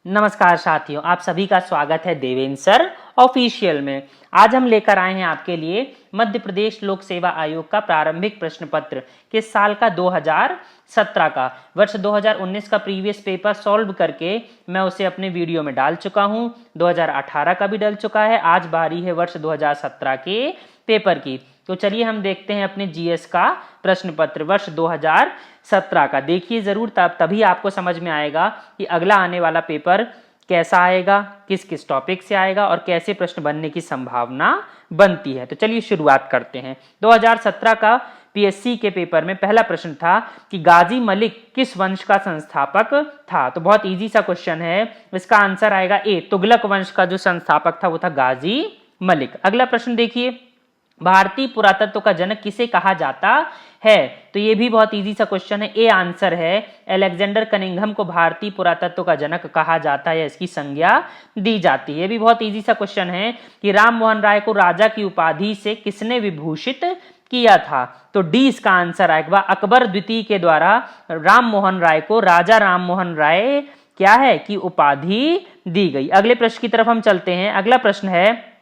नमस्कार साथियों, आप सभी का स्वागत है देवेंद्र सर ऑफिशियल में। आज हम लेकर आए हैं आपके लिए मध्य प्रदेश लोक सेवा आयोग का प्रारंभिक प्रश्न पत्र के साल का 2017 का वर्ष 2019 का प्रीवियस पेपर सॉल्व करके मैं उसे अपने वीडियो में डाल चुका हूं। 2018 का भी डल चुका है। आज बारी है वर्ष 2017 के पेपर की। तो चलिए हम देखते हैं अपने जीएस का प्रश्न पत्र वर्ष 2017 का। देखिए जरूर, तभी आपको समझ में आएगा कि अगला आने वाला पेपर कैसा आएगा, किस किस टॉपिक से आएगा और कैसे प्रश्न बनने की संभावना बनती है। तो चलिए शुरुआत करते हैं। 2017 का पीएससी के पेपर में पहला प्रश्न था कि गाजी मलिक किस वंश का संस्थापक था। तो बहुत इजी सा क्वेश्चन है। इसका आंसर आएगा ए, तुगलक वंश का जो संस्थापक था वो था गाजी मलिक। अगला प्रश्न देखिए, भारतीय पुरातत्व का जनक किसे कहा जाता है। तो ये भी बहुत इजी सा क्वेश्चन है। ए आंसर है, अलेक्जेंडर कनिंघम को भारतीय पुरातत्व का जनक कहा जाता है, इसकी संज्ञा दी जाती है। ये भी बहुत इजी सा क्वेश्चन है कि राम मोहन राय को राजा की उपाधि से किसने विभूषित किया था। तो डी इसका आंसर आएगा, अकबर द्वितीय के द्वारा राम मोहन राय को राजा राम मोहन राय क्या है कि उपाधि दी गई। अगले प्रश्न की तरफ हम चलते हैं। अगला प्रश्न है,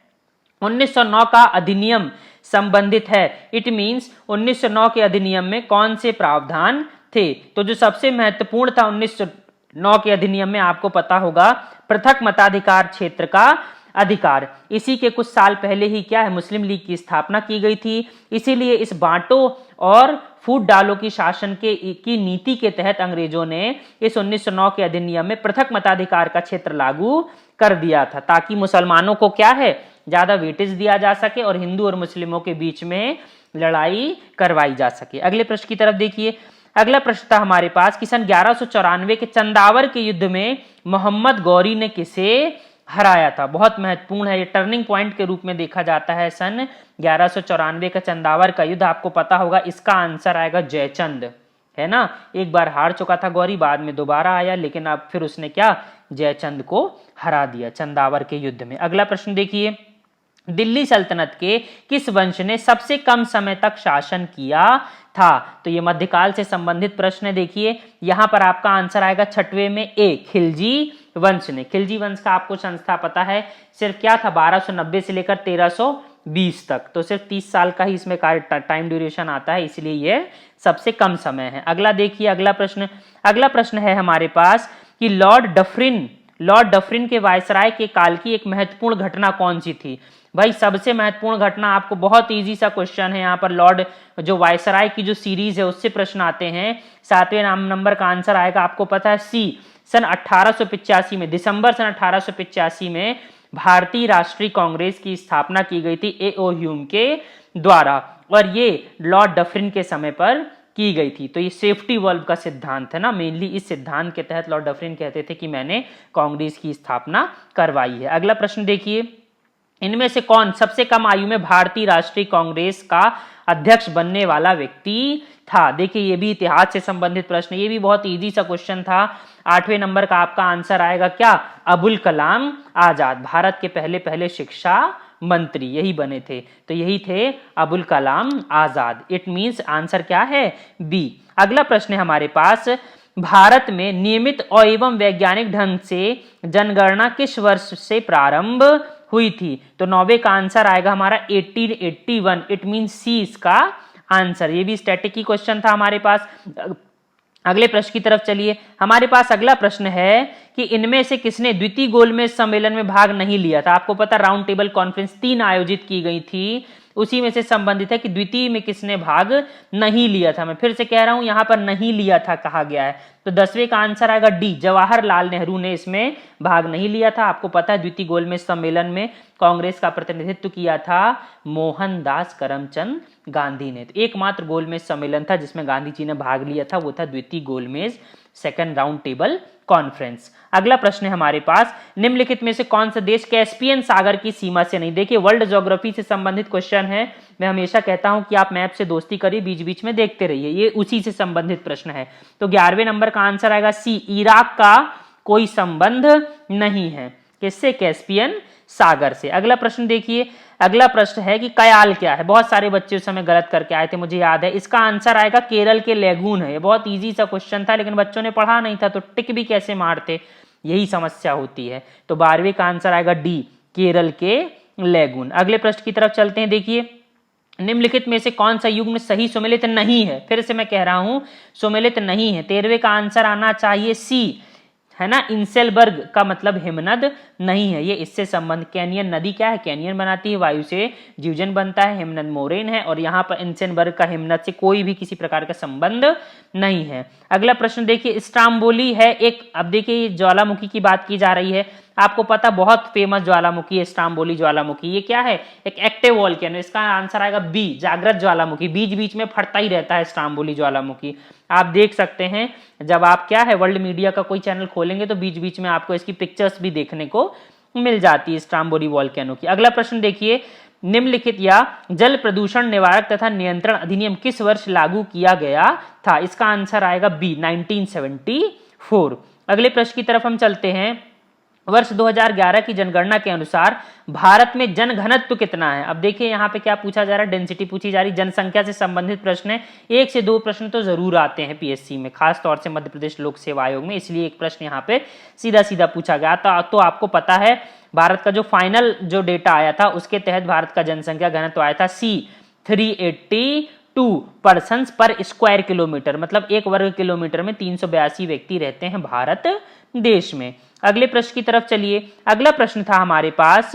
1909 का अधिनियम संबंधित है। इट मींस 1909 के अधिनियम में कौन से प्रावधान थे। तो जो सबसे महत्वपूर्ण था 1909 के अधिनियम में, आपको पता होगा, पृथक मताधिकार क्षेत्र का अधिकार। इसी के कुछ साल पहले ही क्या है, मुस्लिम लीग की स्थापना की गई थी। इसीलिए इस बांटो और फूट डालो की शासन की नीति के तहत अंग्रेजों ने इस 1909 के अधिनियम में पृथक मताधिकार का क्षेत्र लागू कर दिया था, ताकि मुसलमानों को क्या है ज्यादा वेटेज दिया जा सके और हिंदू और मुस्लिमों के बीच में लड़ाई करवाई जा सके। अगले प्रश्न की तरफ देखिए। अगला प्रश्न था हमारे पास कि सन 1194 के चंदावर के युद्ध में मोहम्मद गौरी ने किसे हराया था। बहुत महत्वपूर्ण है, ये टर्निंग पॉइंट के रूप में देखा जाता है। सन 1194 का चंदावर का युद्ध आपको पता होगा, इसका आंसर आएगा जयचंद, है ना। एक बार हार चुका था गौरी, बाद में दोबारा आया, लेकिन अब फिर उसने क्या जयचंद को हरा दिया चंदावर के युद्ध में। अगला प्रश्न देखिए, दिल्ली सल्तनत के किस वंश ने सबसे कम समय तक शासन किया था। तो ये मध्यकाल से संबंधित प्रश्न है। देखिए यहां पर आपका आंसर आएगा छठवें में ए, खिलजी वंश ने। खिलजी वंश का आपको संस्था पता है, सिर्फ क्या था 1290 से लेकर 1320 तक, तो सिर्फ 30 साल का ही इसमें टाइम ड्यूरेशन आता है, इसलिए ये सबसे कम समय है। अगला देखिए, अगला प्रश्न है हमारे पास कि लॉर्ड डफरिन के वायसराय के काल की एक महत्वपूर्ण घटना कौन सी थी। भाई सबसे महत्वपूर्ण घटना, आपको बहुत इजी सा क्वेश्चन है यहाँ पर, लॉर्ड जो वायसराय की जो सीरीज है उससे प्रश्न आते हैं। 7वें नंबर का आंसर आएगा, आपको पता है सी, सन 1885 में, दिसंबर सन 1885 में भारतीय राष्ट्रीय कांग्रेस की स्थापना की गई थी ए.ओ. ह्यूम के द्वारा, और ये लॉर्ड डफरिन के समय पर की गई थी। तो ये सेफ्टी वॉल्व का सिद्धांत है ना, मेनली इस सिद्धांत के तहत लॉर्ड डफरिन कहते थे कि मैंने कांग्रेस की स्थापना करवाई है। अगला प्रश्न देखिए, इनमें से कौन सबसे कम आयु में भारतीय राष्ट्रीय कांग्रेस का अध्यक्ष बनने वाला व्यक्ति था। देखिए ये भी इतिहास से संबंधित प्रश्न, ये भी बहुत इजी सा क्वेश्चन था। 8वें नंबर का आपका आंसर आएगा क्या, अबुल कलाम आजाद, भारत के पहले शिक्षा मंत्री यही बने थे। तो यही थे Abul Kalam Azad. It means answer क्या है, बी। अगला प्रश्न है हमारे पास, भारत में नियमित एवं वैज्ञानिक ढंग से जनगणना किस वर्ष से प्रारंभ हुई थी। तो 9वें का आंसर आएगा हमारा 1881। इट मीन सी इसका आंसर। ये भी स्टैटिक की क्वेश्चन था हमारे पास। अगले प्रश्न की तरफ चलिए। हमारे पास अगला प्रश्न है कि इनमें से किसने द्वितीय गोलमेज सम्मेलन में भाग नहीं लिया था। आपको पता राउंड टेबल कॉन्फ्रेंस 3 आयोजित की गई थी, उसी में से संबंधित है कि द्वितीय में किसने भाग नहीं लिया था। मैं फिर से कह रहा हूं, यहां पर नहीं लिया था कहा गया है। तो 10वें का आंसर आएगा डी, जवाहरलाल नेहरू ने इसमें भाग नहीं लिया था। आपको पता है द्वितीय गोलमेज सम्मेलन में कांग्रेस का प्रतिनिधित्व किया था मोहनदास करमचंद गांधी ने। तो एकमात्र गोलमेज सम्मेलन था जिसमें गांधी जी ने भाग लिया था, वो था द्वितीय गोलमेज सेकंड राउंड टेबल कॉन्फ्रेंस। अगला प्रश्न है हमारे पास, निम्नलिखित में से कौन सा देश कैस्पियन सागर की सीमा से नहीं। देखिए वर्ल्ड ज्योग्राफी से संबंधित क्वेश्चन है। मैं हमेशा कहता हूं कि आप मैप से दोस्ती करिए, बीच बीच में देखते रहिए, ये उसी से संबंधित प्रश्न है। तो 11वें नंबर का आंसर आएगा सी, इराक का कोई संबंध नहीं है किससे, कैस्पियन सागर से। अगला प्रश्न देखिए, अगला प्रश्न है कि कयाल क्या है। बहुत सारे बच्चे उस समय गलत करके आए थे, मुझे याद है। इसका आंसर आएगा केरल के लेगून है। ये बहुत इजी सा क्वेश्चन था, लेकिन बच्चों ने पढ़ा नहीं था तो टिक भी कैसे मारते। यही समस्या होती है। तो 12वीं का आंसर आएगा डी, केरल के लेगून। अगले प्रश्न की तरफ चलते हैं। देखिए, निम्नलिखित में से कौन सा युग्म सही सुमेलित नहीं है? फिर से मैं कह रहा हूं, सुमेलित नहीं है। 13वें का आंसर आना चाहिए सी, है ना। इंसेलबर्ग का मतलब हिमनद नहीं है, ये इससे संबंध। कैनियन नदी क्या है? कैनियन बनाती है, वायु से जीवजन बनता है, हिमनद मोरेन है, और यहाँ पर इंसेनबर्ग का हिमनद से कोई भी किसी प्रकार का संबंध नहीं है। अगला प्रश्न देखिए, स्ट्राम्बोली है एक, अब देखिए ज्वालामुखी की बात की जा रही है। आपको पता बहुत फेमस ज्वालामुखी है स्ट्राम्बोली ज्वालामुखी। ये क्या है? एक एक्टिव वोल्केनो। इसका आंसर आएगा बी, जागृत ज्वालामुखी। बीच बीच में फटता ही रहता है स्ट्राम्बोली ज्वालामुखी। आप देख सकते हैं, जब आप क्या है वर्ल्ड मीडिया का कोई चैनल खोलेंगे तो बीच बीच में आपको इसकी पिक्चर्स भी देखने को मिल जाती है स्ट्राम्बोली वोल्केनो की। अगला प्रश्न देखिए, निम्नलिखित या जल प्रदूषण निवारक तथा नियंत्रण अधिनियम किस वर्ष लागू किया गया था? इसका आंसर आएगा बी, 1974। अगले प्रश्न की तरफ हम चलते हैं। वर्ष 2011 की जनगणना के अनुसार भारत में जनघनत्व कितना है? अब देखिए यहाँ पे क्या पूछा जा रहा है, डेंसिटी पूछी जा रही, जनसंख्या से संबंधित प्रश्न है। 1 से 2 प्रश्न तो जरूर आते हैं पीएससी में, खास तौर से मध्य प्रदेश लोक सेवा आयोग में, इसलिए एक प्रश्न यहाँ पे सीधा सीधा पूछा गया था। तो आपको पता है भारत का जो फाइनल जो डेटा आया था उसके तहत भारत का जनसंख्या घनत्व आया था सी, 382 पर्सन्स पर स्क्वायर किलोमीटर, मतलब 1 वर्ग किलोमीटर में 382 व्यक्ति रहते हैं भारत देश में। अगले प्रश्न की तरफ चलिए। अगला प्रश्न था हमारे पास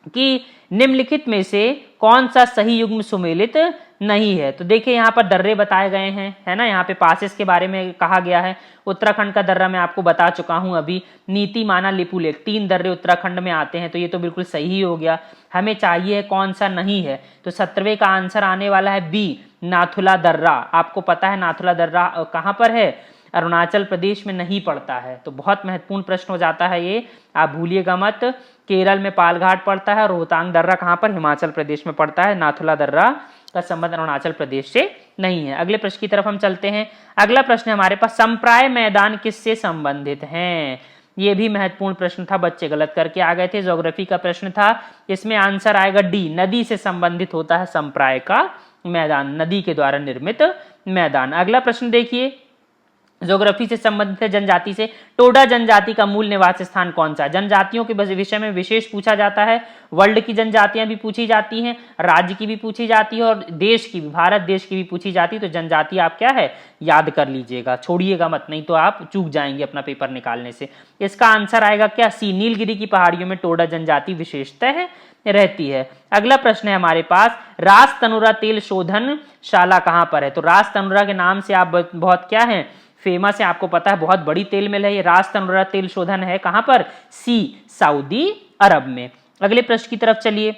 कि निम्नलिखित में से कौन सा सही युग्म सुमेलित नहीं है? तो देखिए यहाँ पर दर्रे बताए गए हैं, है ना। यहाँ पे पासेस के बारे में कहा गया है। उत्तराखंड का दर्रा मैं आपको बता चुका हूं अभी। नीति माना लिपुलेख, 3 दर्रे उत्तराखंड में आते हैं, तो ये तो बिल्कुल सही हो गया। हमें चाहिए कौन सा नहीं है, तो 17वें का आंसर आने वाला है बी, नाथुला दर्रा। आपको पता है नाथुला दर्रा कहाँ पर है? अरुणाचल प्रदेश में नहीं पड़ता है। तो बहुत महत्वपूर्ण प्रश्न हो जाता है ये, आप भूलिएगा मत। केरल में पालघाट पड़ता है, रोहतांग दर्रा कहाँ पर? हिमाचल प्रदेश में पड़ता है। नाथुला दर्रा का संबंध अरुणाचल प्रदेश से नहीं है। अगले प्रश्न की तरफ हम चलते हैं। अगला प्रश्न है हमारे पास, संप्राय मैदान किससे संबंधित हैं? ये भी महत्वपूर्ण प्रश्न था, बच्चे गलत करके आ गए थे। ज्योग्राफी का प्रश्न था, इसमें आंसर आएगा डी, नदी से संबंधित होता है संप्राय का मैदान, नदी के द्वारा निर्मित मैदान। अगला प्रश्न देखिए, ज्योग्राफी से संबंधित है, जनजाति से। टोडा जनजाति का मूल निवास स्थान कौन सा? जनजातियों के विषय में विशेष पूछा जाता है। वर्ल्ड की जनजातियां भी पूछी जाती हैं, राज्य की भी पूछी जाती है, और देश की भी, भारत देश की भी पूछी जाती है। तो जनजाति आप क्या है याद कर लीजिएगा, छोड़िएगा मत, नहीं तो आप चूक जाएंगे अपना पेपर निकालने से। इसका आंसर आएगा क्या? सी, नीलगिरी की पहाड़ियों में टोडा जनजाति विशेषतः रहती है। अगला प्रश्न है हमारे पास, रास तनुरा तेल शोधनशाला कहां पर है? तो रास तनुरा के नाम से आप बहुत क्या है फेमस है, आपको पता है बहुत बड़ी तेल मिल है ये। रास तनुरा तेल शोधन है कहां पर? सी, सऊदी अरब में। अगले प्रश्न की तरफ चलिए।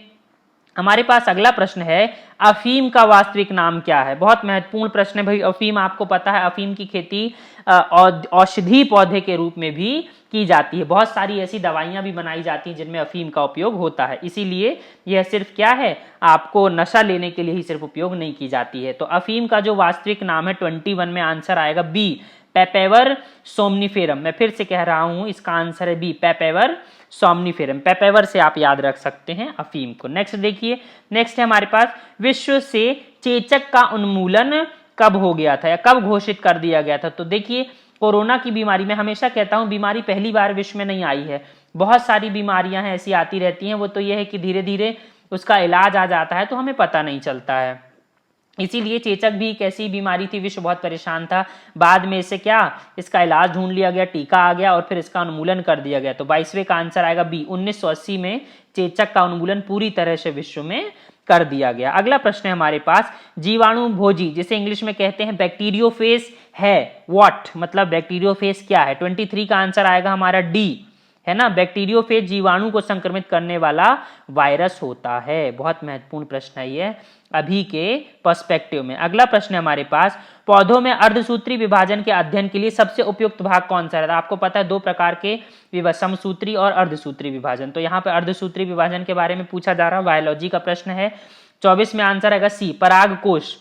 हमारे पास अगला प्रश्न है, अफीम का वास्तविक नाम क्या है? बहुत महत्वपूर्ण प्रश्न है भाई। अफीम आपको पता है, अफीम की खेती औषधि पौधे के रूप में भी की जाती है। बहुत सारी ऐसी दवाइयां भी बनाई जाती हैं जिनमें अफीम का उपयोग होता है, इसीलिए यह सिर्फ क्या है, आपको नशा लेने के लिए ही सिर्फ उपयोग नहीं की जाती है। तो अफीम का जो वास्तविक नाम है 21 में आंसर आएगा बी, पेपेवर सोमनिफेरम। मैं फिर से कह रहा हूं, इसका आंसर है बी, पेपेवर सोमनिफेरम। पेपेवर से आप याद रख सकते हैं अफीम को। नेक्स्ट देखिए, नेक्स्ट है हमारे पास, विश्व से चेचक का उन्मूलन कब हो गया था या कब घोषित कर दिया गया था? तो देखिए, कोरोना की बीमारी, मैं हमेशा कहता हूं बीमारी पहली बार विश्व में नहीं आई है, बहुत सारी बीमारियां हैं ऐसी आती रहती हैं। वो तो ये है कि धीरे धीरे उसका इलाज आ जाता है तो हमें पता नहीं चलता है। इसीलिए चेचक भी एक ऐसी बीमारी थी, विश्व बहुत परेशान था। बाद में इसे क्या, इसका इलाज ढूंढ लिया गया, टीका आ गया और फिर इसका उन्मूलन कर दिया गया। तो 22वें का आंसर आएगा बी, 1980 में चेचक का उन्मूलन पूरी तरह से विश्व में कर दिया गया। अगला प्रश्न है हमारे पास, जीवाणु भोजी जिसे इंग्लिश में कहते हैं बैक्टीरियोफेज है व्हाट? मतलब बैक्टीरियोफेज क्या है? 23 का आंसर आएगा हमारा डी, है ना। बैक्टीरियोफेज जीवाणु को संक्रमित करने वाला वायरस होता है। बहुत महत्वपूर्ण प्रश्न है ये अभी के पर्सपेक्टिव में। अगला प्रश्न है हमारे पास, पौधों में अर्धसूत्री विभाजन के अध्ययन के लिए सबसे उपयुक्त भाग कौन सा रहता है? आपको पता है 2 प्रकार के समसूत्री और अर्धसूत्री विभाजन। तो यहाँ पे अर्धसूत्री विभाजन के बारे में पूछा जा रहा है, बायोलॉजी का प्रश्न है। 24 में आंसर आएगा सी, परागकोश।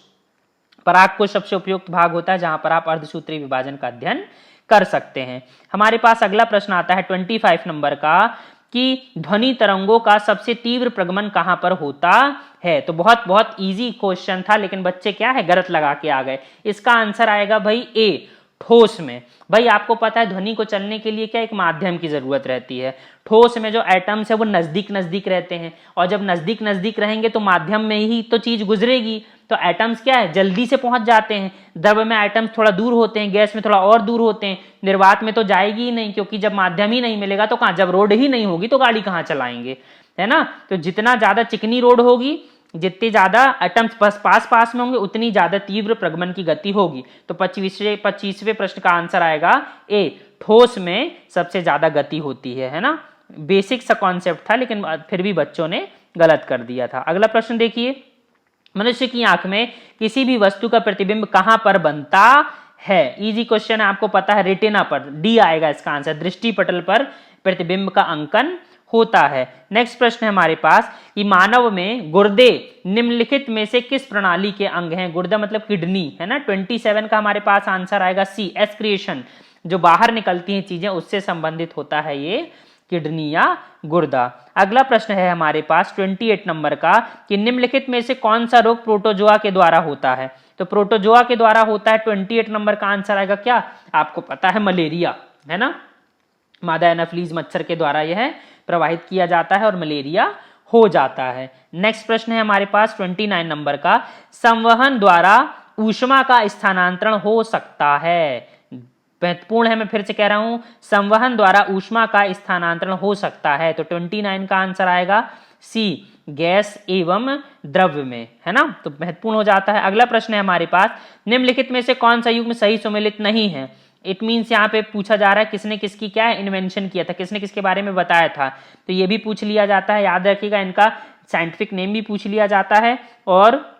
परागकोश सबसे उपयुक्त भाग होता है जहां पर आप अर्धसूत्री विभाजन का अध्ययन कर सकते हैं। हमारे पास अगला प्रश्न आता है 25 नंबर का, कि ध्वनि तरंगों का सबसे तीव्र प्रगमन कहां पर होता है? तो बहुत इजी क्वेश्चन था, लेकिन बच्चे क्या है गलत लगा के आ गए। इसका आंसर आएगा भाई ए, ठोस में भाई आपको पता है ध्वनि को चलने के लिए क्या एक माध्यम की जरूरत रहती है। ठोस में जो एटम्स है वो नजदीक नजदीक रहते हैं और जब नजदीक नजदीक रहेंगे तो माध्यम में ही तो चीज गुजरेगी, तो एटम्स क्या है जल्दी से पहुंच जाते हैं। द्रव में एटम्स थोड़ा दूर होते हैं, गैस में थोड़ा और दूर होते हैं, निर्वात में तो जाएगी ही नहीं क्योंकि जब माध्यम ही नहीं मिलेगा तो कहां, जब रोड ही नहीं होगी तो गाड़ी कहां चलाएंगे, है ना। तो जितना ज्यादा चिकनी रोड होगी, जितने ज्यादा एटम्स पास में होंगे उतनी ज्यादा तीव्र प्रगमन की गति होगी। तो 25वें प्रश्न का आंसर आएगा ए, ठोस में सबसे ज्यादा गति होती है ना। बेसिक सा कॉन्सेप्ट था लेकिन फिर भी बच्चों ने गलत कर दिया था। अगला प्रश्न देखिए, मनुष्य की आंख में किसी भी वस्तु का प्रतिबिंब कहां पर बनता है। इजी क्वेश्चन है, आपको पता है रेटिना पर, डी आएगा इसका आंसर, दृष्टि पटल पर प्रतिबिंब का अंकन होता है। नेक्स्ट प्रश्न है हमारे पास कि मानव में गुर्दे निम्नलिखित में से किस प्रणाली के अंग हैं। गुर्दा मतलब किडनी, है ना। 27 का हमारे पास आंसर आएगा सी, एक्सक्रिएशन, जो बाहर निकलती हैं चीजें उससे संबंधित होता है ये किडनी या गुर्दा। अगला प्रश्न है हमारे पास 28 नंबर का कि निम्नलिखित में से कौन सा रोग प्रोटोजोआ के द्वारा होता है। तो प्रोटोजोआ के द्वारा होता है, 28 नंबर का आंसर आएगा क्या, आपको पता है मलेरिया, है ना। मादा एनाफिलीज मच्छर के द्वारा यह प्रवाहित किया जाता है और मलेरिया हो जाता है। नेक्स्ट प्रश्न है हमारे पास 29 नंबर का, संवहन द्वारा ऊष्मा का स्थानांतरण हो सकता है। महत्वपूर्ण है, मैं फिर से कह रहा हूं, संवहन द्वारा ऊष्मा का स्थानांतरण हो सकता है। तो 29 का आंसर आएगा सी, गैस एवं द्रव्य में, है ना। तो महत्वपूर्ण हो जाता है। अगला प्रश्न है हमारे पास, निम्नलिखित में से कौन सा युग्म सही सुमेलित नहीं है। इट मीन्स यहाँ पे पूछा जा रहा है किसने किसकी क्या है इन्वेंशन किया था, किसने किसके बारे में बताया था। तो ये भी पूछ लिया जाता है, याद रखिएगा, इनका साइंटिफिक नेम भी पूछ लिया जाता है और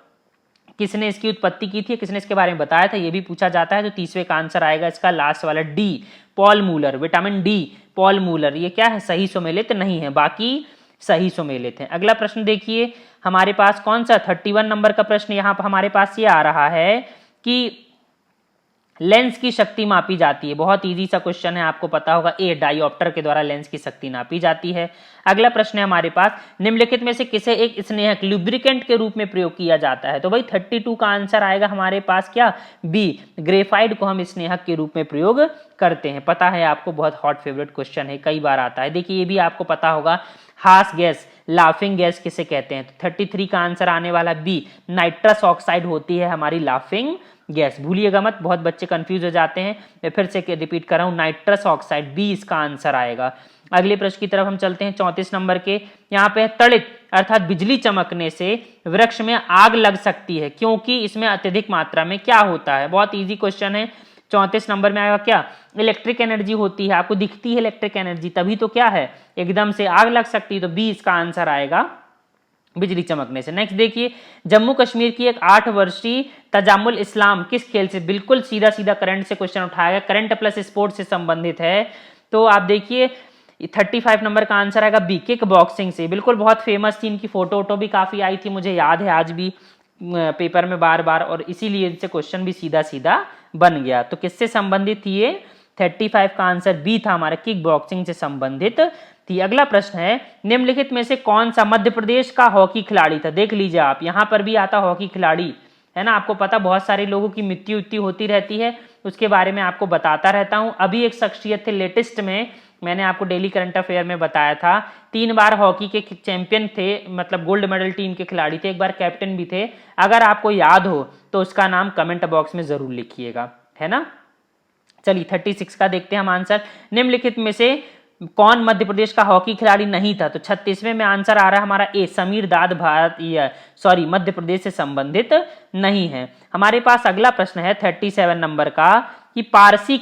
किसने इसकी उत्पत्ति की थी, किसने इसके बारे में बताया था, ये भी पूछा जाता है। तो 30वें का आंसर आएगा इसका लास्ट वाला D, Paul Müller, vitamin D, Paul Müller, ये क्या है सही सुमेलित नहीं है, बाकी सही सुमेलित है। अगला प्रश्न देखिए हमारे पास कौन सा 31 नंबर का प्रश्न यहाँ पर हमारे पास ये आ रहा है कि लेंस की शक्ति मापी जाती है। बहुत इजी सा क्वेश्चन है, आपको पता होगा, ए, डायोप्टर के द्वारा लेंस की शक्ति नापी जाती है। अगला प्रश्न है हमारे पास, निम्नलिखित में से किसे एक स्नेहक लुब्रिकेंट के रूप में प्रयोग किया जाता है। तो भाई 32 का आंसर आएगा हमारे पास क्या, बी, ग्रेफाइड को हम स्नेहक के रूप में प्रयोग करते हैं। पता है आपको, बहुत हॉट फेवरेट क्वेश्चन है, कई बार आता है। देखिए ये भी आपको पता होगा, हास गैस, लाफिंग गैस किसे कहते हैं। तो 33 का आंसर आने वाला बी, नाइट्रस ऑक्साइड होती है हमारी लाफिंग गैस। भूलिएगा मत, बहुत बच्चे कंफ्यूज हो जाते हैं, मैं फिर से रिपीट कर रहा हूं, नाइट्रस ऑक्साइड, बी इसका आंसर आएगा। अगले प्रश्न की तरफ हम चलते हैं 34 नंबर के, यहाँ पे तड़ित अर्थात बिजली चमकने से वृक्ष में आग लग सकती है क्योंकि इसमें अत्यधिक मात्रा में क्या होता है। बहुत इजी क्वेश्चन है। 34 नंबर में आएगा क्या, इलेक्ट्रिक एनर्जी होती है, आपको दिखती है इलेक्ट्रिक एनर्जी, तभी तो क्या है एकदम से आग लग सकती है। तो बी इसका आंसर आएगा, बिजली चमकने से। नेक्स्ट देखिए, जम्मू कश्मीर की एक 8 वर्षीय तजामुल इस्लाम किस खेल से, बिल्कुल सीधा सीधा करंट से क्वेश्चन उठाया गया, करंट प्लस स्पोर्ट से संबंधित है। तो आप देखिए 35 नंबर का आंसर आएगा बी, किक बॉक्सिंग से। बिल्कुल बहुत फेमस थी, इनकी फोटो भी काफी आई थी, मुझे याद है आज भी पेपर में बार बार, और इसीलिए इनसे क्वेश्चन भी सीधा सीधा बन गया। तो किससे संबंधित थी ये, 35 का आंसर बी था हमारा, किक बॉक्सिंग से संबंधित थी। अगला प्रश्न है, निम्नलिखित में से कौन सा मध्य प्रदेश का हॉकी खिलाड़ी था। देख लीजिए आप, यहां पर भी आता हॉकी खिलाड़ी, है ना। आपको पता बहुत सारे लोगों की मृत्यु होती रहती है, उसके बारे में आपको बताता रहता हूं। अभी एक शख्सियत थे लेटेस्ट में, मैंने आपको डेली करंट अफेयर में बताया था, 3 बार हॉकी के चैंपियन थे, मतलब गोल्ड मेडल टीम के खिलाड़ी थे, एक बार कैप्टन भी थे। अगर आपको याद हो तो उसका नाम कमेंट बॉक्स में जरूर लिखिएगा, है ना। चलिए 36 का देखते हैं हम आंसर, निम्नलिखित में से कौन मध्य प्रदेश का हॉकी खिलाड़ी नहीं था। तो 36वें में आंसर आ रहा है हमारा ए, समीर दाद, मध्य प्रदेश से संबंधित नहीं है। हमारे पास अगला प्रश्न है 37 नंबर का कि पारसी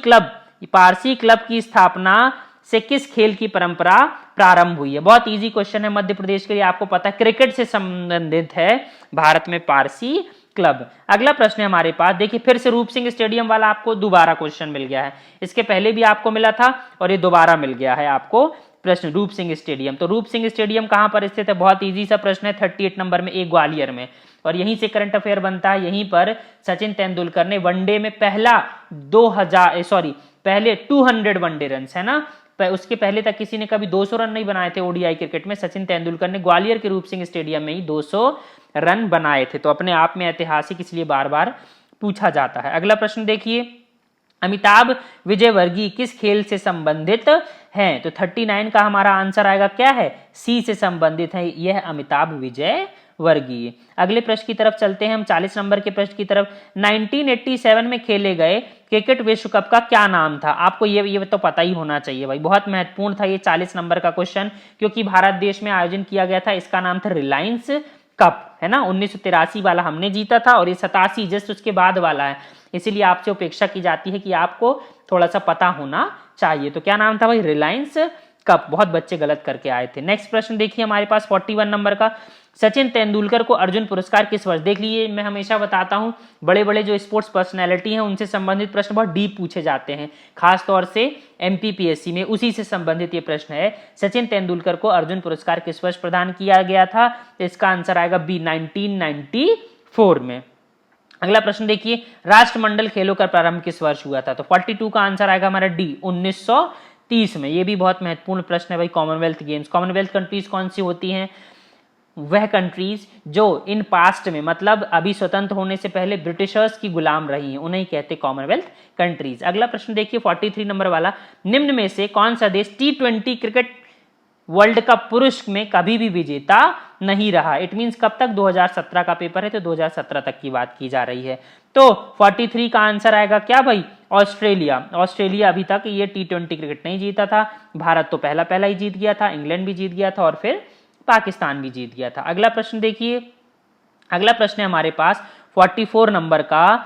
क्लब की स्थापना से किस खेल की परंपरा प्रारंभ हुई है। बहुत इजी क्वेश्चन है, मध्य प्रदेश के लिए आपको पता है क्रिकेट से संबंधित है भारत में पारसी क्लब। अगला प्रश्न है हमारे पास, देखिए फिर से रूप सिंह स्टेडियम वाला आपको दोबारा क्वेश्चन मिल गया है, इसके पहले भी आपको मिला था और ये दोबारा मिल गया है आपको प्रश्न, रूप सिंह स्टेडियम। तो रूप सिंह स्टेडियम कहां पर स्थित है, बहुत इजी सा प्रश्न है, 38 नंबर में, एक ग्वालियर में, और यहीं से करंट अफेयर बनता है। यहीं पर सचिन तेंदुलकर ने वनडे में पहले 200 वनडे रन, है ना, उसके पहले तक किसी ने कभी 200 रन नहीं बनाए थे ओडीआई क्रिकेट में। सचिन तेंदुलकर ने ग्वालियर के रूप सिंह स्टेडियम में ही 200 रन बनाए थे। तो अपने आप में ऐतिहासिक, इसलिए बार बार पूछा जाता है। अगला प्रश्न देखिए, अमिताभ विजयवर्गीय किस खेल से संबंधित हैं? तो 39 का हमारा आंसर आएगा क्या है? सी से संबंधित है यह अमिताभ विजयवर्गीय। अगले प्रश्न की तरफ चलते हैं हम 40 नंबर के प्रश्न की तरफ। 1987 में खेले गए क्रिकेट विश्व कप का क्या नाम था? आपको ये तो पता ही होना चाहिए भाई, बहुत महत्वपूर्ण था ये 40 नंबर का क्वेश्चन, क्योंकि भारत देश में आयोजन किया गया था। इसका नाम था रिलायंस कप, है ना। 1983 वाला हमने जीता था और ये 87 जस्ट उसके बाद वाला है, इसीलिए आपसे अपेक्षा की जाती है कि आपको थोड़ा सा पता होना चाहिए। तो क्या नाम था भाई? रिलायंस कप। बहुत बच्चे गलत करके आए थे। नेक्स्ट प्रश्न देखिए हमारे पास 41 नंबर का, सचिन तेंदुलकर को अर्जुन पुरस्कार किस वर्ष? देख लीजिए, मैं हमेशा बताता हूं बड़े बड़े जो स्पोर्ट्स पर्सनैलिटी हैं उनसे संबंधित प्रश्न बहुत डीप पूछे जाते हैं, खास तौर से एमपीपीएससी में उसी से संबंधित ये प्रश्न है। सचिन तेंदुलकर को अर्जुन पुरस्कार किस वर्ष प्रदान किया गया था? तो इसका आंसर आएगा बी, 1994 में। अगला प्रश्न देखिए, राष्ट्रमंडल खेलों का प्रारंभ किस वर्ष हुआ था? तो 42 का आंसर आएगा हमारा डी, 1930 में। ये भी बहुत महत्वपूर्ण प्रश्न है भाई। कॉमनवेल्थ गेम्स, कॉमनवेल्थ कंट्रीज कौन सी होती हैं? वह कंट्रीज जो इन पास्ट में, मतलब अभी स्वतंत्र होने से पहले ब्रिटिशर्स की गुलाम रही हैं, उन्हें कहते कॉमनवेल्थ कंट्रीज। अगला प्रश्न देखिए 43 नंबर वाला, निम्न में से कौन सा देश T20 क्रिकेट वर्ल्ड कप पुरुष में कभी भी विजेता नहीं रहा? इट मींस कब तक? 2017 का पेपर है तो 2017 तक की बात की जा रही है। तो 43 का आंसर आएगा क्या भाई? ऑस्ट्रेलिया। ऑस्ट्रेलिया अभी तक ये T20 क्रिकेट नहीं जीता था। भारत तो पहला ही जीत गया था, इंग्लैंड भी जीत गया था और फिर पाकिस्तान भी जीत गया था। अगला प्रश्न देखिए, अगला प्रश्न है हमारे पास 44 नंबर का,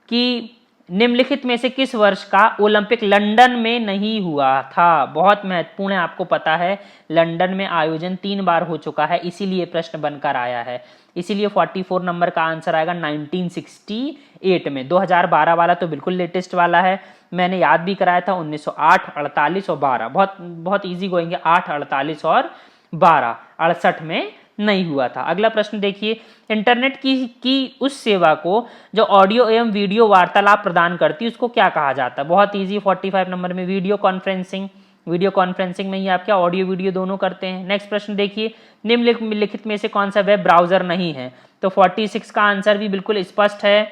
कि निम्नलिखित में से किस वर्ष का ओलंपिक लंदन में नहीं हुआ था? बहुत महत्वपूर्ण है, आपको पता है लंदन में आयोजन 3 बार हो चुका है, इसीलिए प्रश्न बनकर आया है। इसीलिए 44 नंबर का आंसर आएगा 1968 में। 2012 वाला तो बिल्कुल लेटेस्ट वाला है, मैंने याद भी कराया था। 1908, 48 और 12 बहुत ईजी गोइंग है। 8, 48 और 12, 68 में नहीं हुआ था। अगला प्रश्न देखिए, इंटरनेट की उस सेवा को जो ऑडियो एवं वीडियो वार्तालाप प्रदान करती है उसको क्या कहा जाता है? बहुत इजी, 45 नंबर में वीडियो कॉन्फ्रेंसिंग। वीडियो कॉन्फ्रेंसिंग में ही आप क्या ऑडियो वीडियो दोनों करते हैं। नेक्स्ट प्रश्न देखिए, निम्नलिखित में से कौन सा वेब ब्राउजर नहीं है? तो 46 का आंसर भी बिल्कुल स्पष्ट है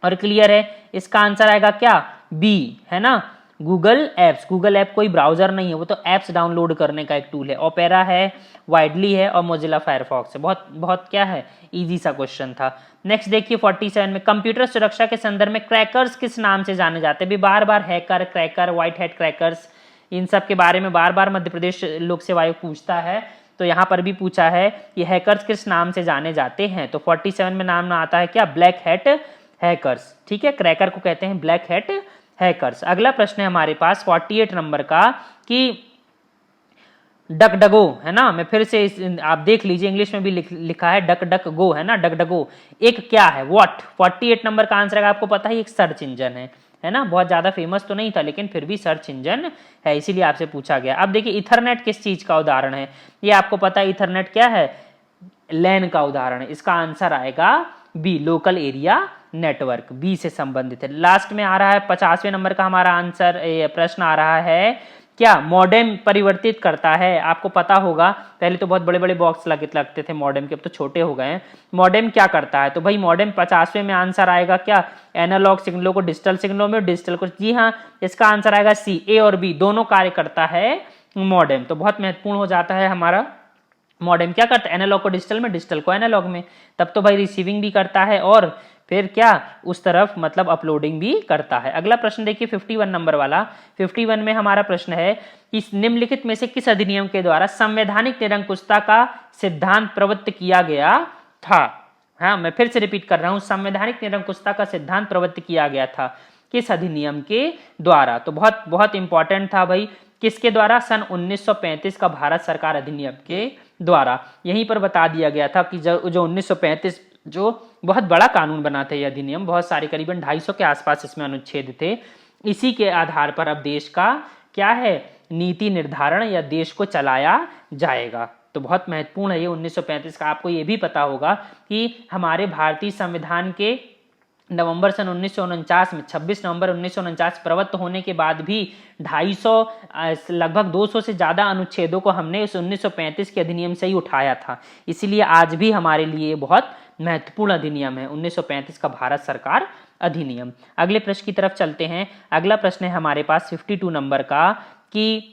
और क्लियर है। इसका आंसर आएगा क्या? बी, है ना, गूगल एप्स। गूगल ऐप कोई ब्राउजर नहीं है, वो तो एप्स डाउनलोड करने का एक टूल है। ओपेरा है, वाइडली है और मोजिला फायरफॉक्स है। बहुत क्या है, इजी सा क्वेश्चन था। नेक्स्ट देखिए 47 में, कंप्यूटर सुरक्षा के संदर्भ में क्रैकर्स किस नाम से जाने जाते हैं? भी बार बार hacker, cracker, white hat crackers, इन सब के बारे में बार बार मध्य प्रदेश लोक सेवा आयोग पूछता है, तो यहाँ पर भी पूछा है कि हैकर्स किस नाम से जाने जाते हैं। तो 47 में नाम आता है क्या? Black hat hackers. ठीक है, क्रैकर को कहते हैं ब्लैक हैट हैकर्स। अगला प्रश्न है हमारे पास 48 नंबर का, कि डक डगो, है ना, मैं फिर से आप देख लीजिए, इंग्लिश में भी लिखा है डक डक गो, है ना, डक डगो एक क्या है? व्हाट। 48 नंबर का आंसर है, आपको पता है एक सर्च इंजन है ना। बहुत ज्यादा फेमस तो नहीं था लेकिन फिर भी सर्च इंजन है, इसीलिए आपसे पूछा गया। अब देखिए इथरनेट किस चीज का उदाहरण है? ये आपको पता है इथरनेट क्या है? लैन का उदाहरण है। इसका आंसर आएगा B, local area network, B से संबंधित है। लास्ट में आ रहा है 50वें नंबर का हमारा आंसर, प्रश्न आ रहा है क्या? मॉडेम परिवर्तित करता है। आपको पता होगा पहले तो बहुत बड़े बड़े बॉक्स लगते थे मॉडेम के, अब तो छोटे हो गए हैं। मॉडेम क्या करता है? तो भाई मॉडेम 50वें में आंसर आएगा क्या? एनालॉग सिग्नलों को डिजिटल सिग्नलों में, डिजिटल को, जी हाँ, इसका आंसर आएगा सी, ए और बी दोनों कार्य करता है मॉडेम। तो बहुत महत्वपूर्ण हो जाता है हमारा मॉडेम। क्या करता है? एनालॉग को डिजिटल में, डिजिटल को एनालॉग में। तब तो भाई रिसीविंग भी करता है और फिर क्या, उस तरफ मतलब अपलोडिंग भी करता है। अगला प्रश्न देखिए 51 नंबर वाला। 51 में हमारा प्रश्न है कि निम्नलिखित में से किस अधिनियम के द्वारा संवैधानिक निरंकुशता का सिद्धांत प्रवृत्त किया गया था? हाँ, मैं फिर से रिपीट कर रहा हूं, संवैधानिक निरंकुशता का सिद्धांत प्रवृत्त किया गया था किस अधिनियम के द्वारा? तो बहुत बहुत इंपॉर्टेंट था भाई, किसके द्वारा? सन 1935 का भारत सरकार अधिनियम के द्वारा। यहीं पर बता दिया गया था कि जो 1935 जो बहुत बड़ा कानून बना था, यह अधिनियम, बहुत सारे करीबन 250 के आसपास इसमें अनुच्छेद थे। इसी के आधार पर अब देश का क्या है, नीति निर्धारण या देश को चलाया जाएगा। तो बहुत महत्वपूर्ण है ये 1935 का। आपको ये भी पता होगा कि हमारे भारतीय संविधान के नवंबर सन 1949 में 26 नवंबर 1949 प्रवृत्त होने के बाद भी 250 लगभग 200 से ज़्यादा अनुच्छेदों को हमने इस 1935 के अधिनियम से ही उठाया था। इसीलिए आज भी हमारे लिए बहुत महत्वपूर्ण अधिनियम है 1935 का भारत सरकार अधिनियम। अगले प्रश्न की तरफ चलते हैं। अगला प्रश्न है हमारे पास 52 नंबर का कि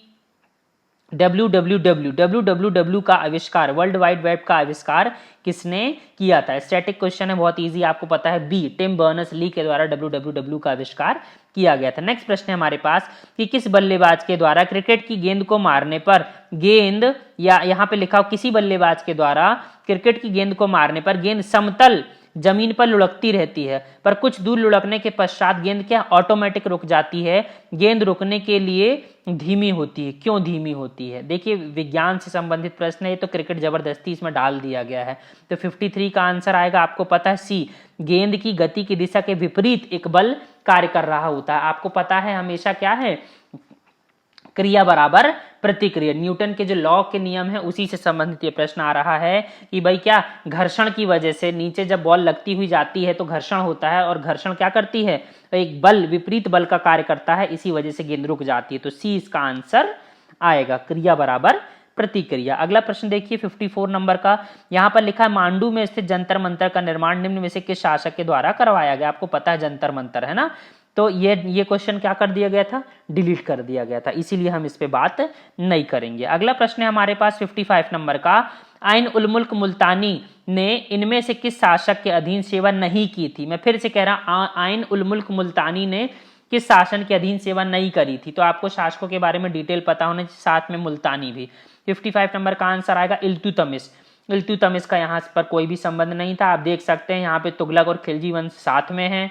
www का आविष्कार, वर्ल्ड वाइड वेब का आविष्कार किसने किया था? स्टैटिक क्वेश्चन है, बहुत इजी, आपको पता है बी, टिम बर्नर्स ली के द्वारा www का आविष्कार किया गया था। नेक्स्ट प्रश्न है हमारे पास कि किस बल्लेबाज के द्वारा क्रिकेट की गेंद को मारने पर गेंद, या यहाँ पे लिखा हो किसी बल्लेबाज के द्वारा क्रिकेट की गेंद को मारने पर गेंद समतल जमीन पर लुढ़कती रहती है, पर कुछ दूर लुढ़कने के पश्चात गेंद क्या ऑटोमेटिक रुक जाती है? गेंद रुकने के लिए धीमी होती है। क्यों धीमी होती है? देखिए विज्ञान से संबंधित प्रश्न है, तो क्रिकेट जबरदस्ती इसमें डाल दिया गया है। तो 53 का आंसर आएगा, आपको पता है सी, गेंद की गति की दिशा के विपरीत एक बल कार्य कर रहा होता है। आपको पता है हमेशा क्या है, क्रिया बराबर प्रतिक्रिया, न्यूटन के जो लॉ के नियम है उसी से संबंधित ये प्रश्न आ रहा है कि भाई क्या घर्षण की वजह से नीचे जब बॉल लगती हुई जाती है तो घर्षण होता है, और घर्षण क्या करती है, तो एक बल, विपरीत बल का कार्य करता है, इसी वजह से गेंद रुक जाती है। तो सी इसका आंसर आएगा, क्रिया बराबर प्रतिक्रिया। अगला प्रश्न देखिए 54 नंबर का, यहाँ पर लिखा है मांडू में स्थित जंतर मंतर का निर्माण निम्न में से किस शासक के द्वारा करवाया गया? आपको पता है जंतर मंतर है ना, तो ये क्वेश्चन क्या कर दिया गया था, डिलीट कर दिया गया था, इसीलिए हम इस पे बात नहीं करेंगे। अगला प्रश्न है हमारे पास 55 नंबर का, आइन उल मुल्क मुल्तानी ने इनमें से किस शासक के अधीन सेवा नहीं की थी? मैं फिर से कह रहा, आइन उल मुल्क मुल्तानी ने किस शासन के अधीन सेवा नहीं करी थी? तो आपको शासकों के बारे में डिटेल पता होने, साथ में मुल्तानी भी। 55 नंबर का आंसर आएगा इल्तुतमिश। इल्तुतमिश का यहाँ पर कोई भी संबंध नहीं था। आप देख सकते हैं यहाँ पे तुगलक और खिलजी वंश साथ में है।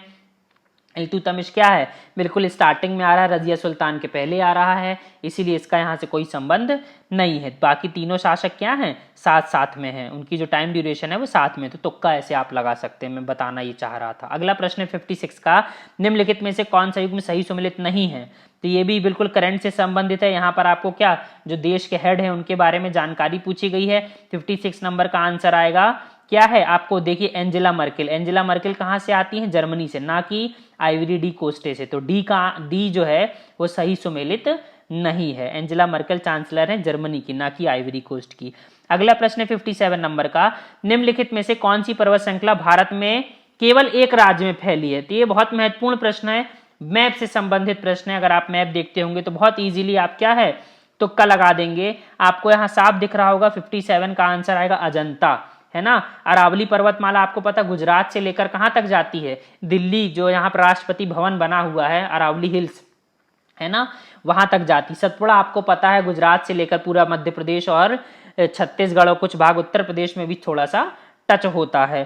इल्तुतमिश क्या है, बिल्कुल स्टार्टिंग में आ रहा है, रजिया सुल्तान के पहले आ रहा है, इसीलिए इसका यहाँ से कोई संबंध नहीं है। बाकी तीनों शासक क्या हैं, साथ साथ में हैं, उनकी जो टाइम ड्यूरेशन है वो साथ में, तो तुक्का ऐसे आप लगा सकते हैं, मैं बताना ये चाह रहा था। अगला प्रश्न है 56 का, निम्नलिखित में से कौन सा युग्म सही सुमेलित नहीं है? तो ये भी बिल्कुल करंट से संबंधित है। यहाँ पर आपको क्या, जो देश के हेड है उनके बारे में जानकारी पूछी गई है। 56 नंबर का आंसर आएगा क्या है, आपको देखिए एंजेला मर्केल। एंजेला मर्केल कहाँ से आती हैं, जर्मनी से, ना कि आइवरी डी कोस्टे से। तो डी जो है वो सही सुमेलित नहीं है। एंजेला मर्केल चांसलर है जर्मनी की, ना कि आइवरी कोस्ट की। अगला प्रश्न है 57 नंबर का, निम्नलिखित में से कौन सी पर्वत श्रृंखला भारत में केवल एक राज्य में फैली है? तो ये बहुत महत्वपूर्ण प्रश्न है, मैप से संबंधित प्रश्न है। अगर आप मैप देखते होंगे तो बहुत इजीली आप क्या है, तुक्का लगा देंगे। आपको यहाँ साफ दिख रहा होगा, 57 का आंसर आएगा अजंता, है ना। अरावली पर्वतमाला आपको पता गुजरात से लेकर कहाँ तक जाती है, दिल्ली, जो यहाँ पर राष्ट्रपति भवन बना हुआ है, अरावली हिल्स, है ना, वहां तक जाती। सतपुड़ा आपको पता है गुजरात से लेकर पूरा मध्य प्रदेश और छत्तीसगढ़ और कुछ भाग उत्तर प्रदेश में भी थोड़ा सा टच होता है,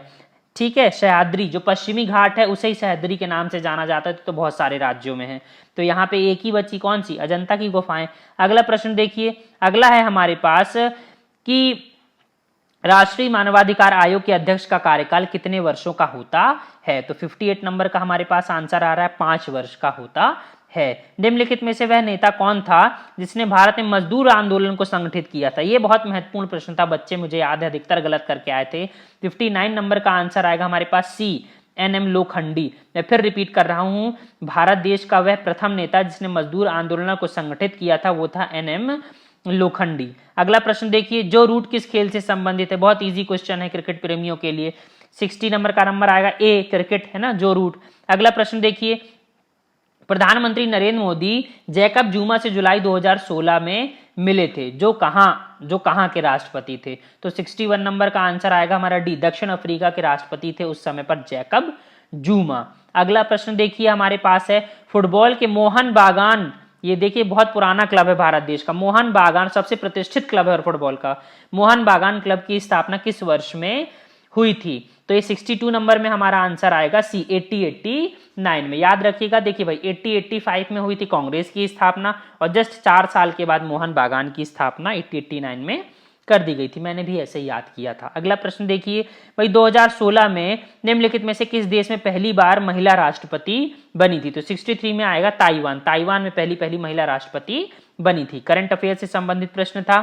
ठीक है। सह्याद्री जो पश्चिमी घाट है उसे ही सह्याद्री के नाम से जाना जाता है, तो बहुत सारे राज्यों में है। तो यहाँ पे एक ही बची, कौन सी, अजंता की गुफाएं। अगला प्रश्न देखिए, अगला है हमारे पास कि राष्ट्रीय मानवाधिकार आयोग के अध्यक्ष का कार्यकाल कितने वर्षों का होता है? तो 58 नंबर का हमारे पास आंसर आ रहा है 5 वर्ष का होता है। निम्नलिखित में से वह नेता कौन था जिसने भारत में मजदूर आंदोलन को संगठित किया था? ये बहुत महत्वपूर्ण प्रश्न था बच्चे, मुझे याद है अधिकतर गलत करके आए थे। 59 नंबर का आंसर आएगा हमारे पास सी, NM लोखंडी। मैं फिर रिपीट कर रहा हूं, भारत देश का वह प्रथम नेता जिसने मजदूर आंदोलन को संगठित किया था वो था NM लोखंडी। अगला प्रश्न देखिए, जो रूट किस खेल से संबंधित है? बहुत इजी क्वेश्चन है क्रिकेट प्रेमियों के लिए। 60 नंबर का नंबर आएगा ए, क्रिकेट, है ना, जो रूट। अगला प्रश्न देखिए, प्रधानमंत्री नरेंद्र मोदी जैकब जुमा से जुलाई 2016 में मिले थे, जो कहां के राष्ट्रपति थे? तो 61 नंबर का आंसर आएगा हमारा डी, दक्षिण अफ्रीका के राष्ट्रपति थे उस समय पर जैकब जुमा। अगला प्रश्न देखिए हमारे पास है, फुटबॉल के मोहन बागान, ये देखिए बहुत पुराना क्लब है भारत देश का, मोहन बागान सबसे प्रतिष्ठित क्लब है फुटबॉल का। मोहन बागान क्लब की स्थापना किस वर्ष में हुई थी? तो ये 62 नंबर में हमारा आंसर आएगा सी, 8089 में। याद रखिएगा, देखिए भाई 8085 में हुई थी कांग्रेस की स्थापना, और जस्ट 4 साल के बाद मोहन बागान की स्थापना 8089 में कर दी गई थी। मैंने भी ऐसे ही याद किया था। अगला प्रश्न देखिए भाई, 2016 में निम्नलिखित में से किस देश में पहली बार महिला राष्ट्रपति बनी थी? तो 63 में आएगा ताइवान में पहली महिला राष्ट्रपति बनी थी। करंट अफेयर से संबंधित प्रश्न था।